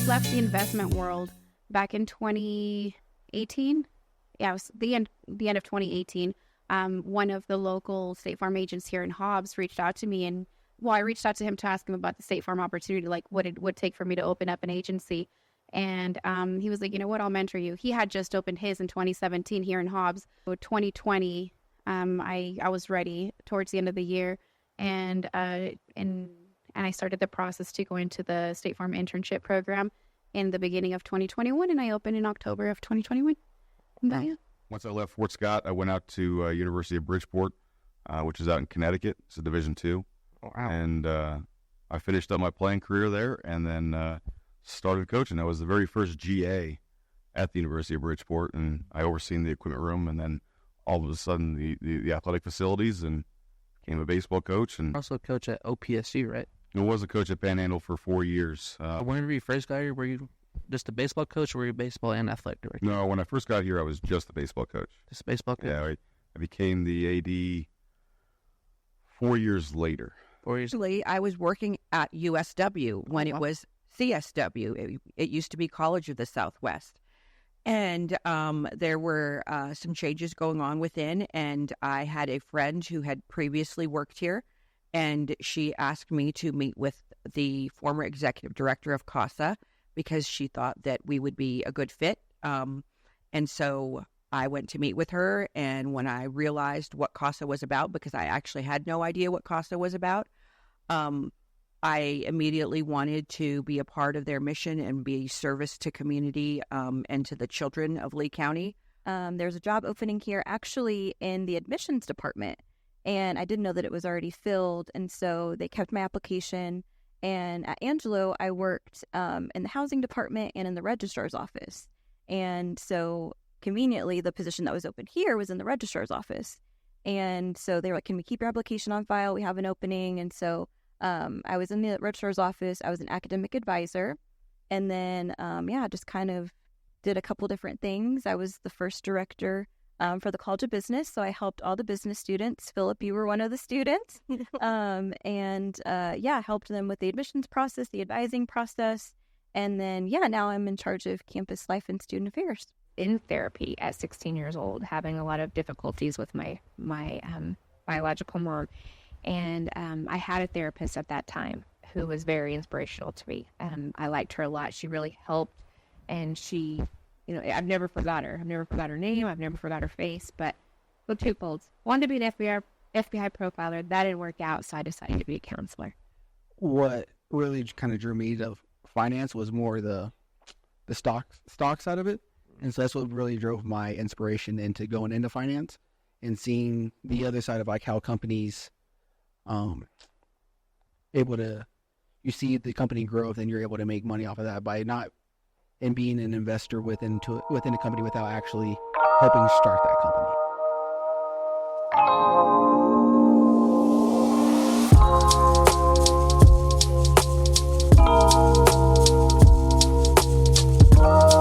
left the investment world back in 2018. Yeah, it was the end of 2018. One of the local State Farm agents here in Hobbs reached out to me, and I reached out to him to ask him about the State Farm opportunity, like what it would take for me to open up an agency. And he was like, you know what, I'll mentor you. He had just opened his in 2017 here in Hobbs. So 2020, I was ready towards the end of the year, and I started the process to go into the State Farm internship program in the beginning of 2021, and I opened in October of 2021. Once I left Fort Scott, I went out to University of Bridgeport, which is out in Connecticut. It's a Division II. Oh, wow. And I finished up my playing career there, and then started coaching. I was the very first GA at the University of Bridgeport, and I overseen the equipment room, and then all of a sudden the athletic facilities, and became a baseball coach. And Also coach at OPSU, right? I was a coach at Panhandle for 4 years. Whenever you first got here, were you just a baseball coach, or were you baseball and athletic director? No, when I first got here, I was just a baseball coach. Just a baseball coach? Yeah, I became the AD 4 years later. 4 years. Actually, I was working at USW when it was CSW. It used to be College of the Southwest. And there were some changes going on within, and I had a friend who had previously worked here, and she asked me to meet with the former executive director of CASA because she thought that we would be a good fit. And so I went to meet with her, and when I realized what CASA was about, because I actually had no idea what CASA was about, I immediately wanted to be a part of their mission and be service to community and to the children of Lee County. There's a job opening here actually in the admissions department, and I didn't know that it was already filled, and so they kept my application. And at Angelo, I worked in the housing department and in the registrar's office. And so conveniently, the position that was open here was in the registrar's office. And so they were like, can we keep your application on file? We have an opening. And so I was in the registrar's office. I was an academic advisor. And then, just kind of did a couple different things. I was the first director for the College of Business. So I helped all the business students. Philip, you were one of the students. Helped them with the admissions process, the advising process. And then, now I'm in charge of campus life and student affairs. In therapy at 16 years old, having a lot of difficulties with my biological mom. And I had a therapist at that time who was very inspirational to me. I liked her a lot. She really helped. And she, I've never forgot her. I've never forgot her name. I've never forgot her face. But the twofolds. Wanted to be an FBI profiler. That didn't work out, so I decided to be a counselor. What really kind of drew me to finance was more the stock side of it. And so that's what really drove my inspiration into going into finance and seeing the other side of like how companies you see the company growth and you're able to make money off of that by not and being an investor within a company without actually helping start that company.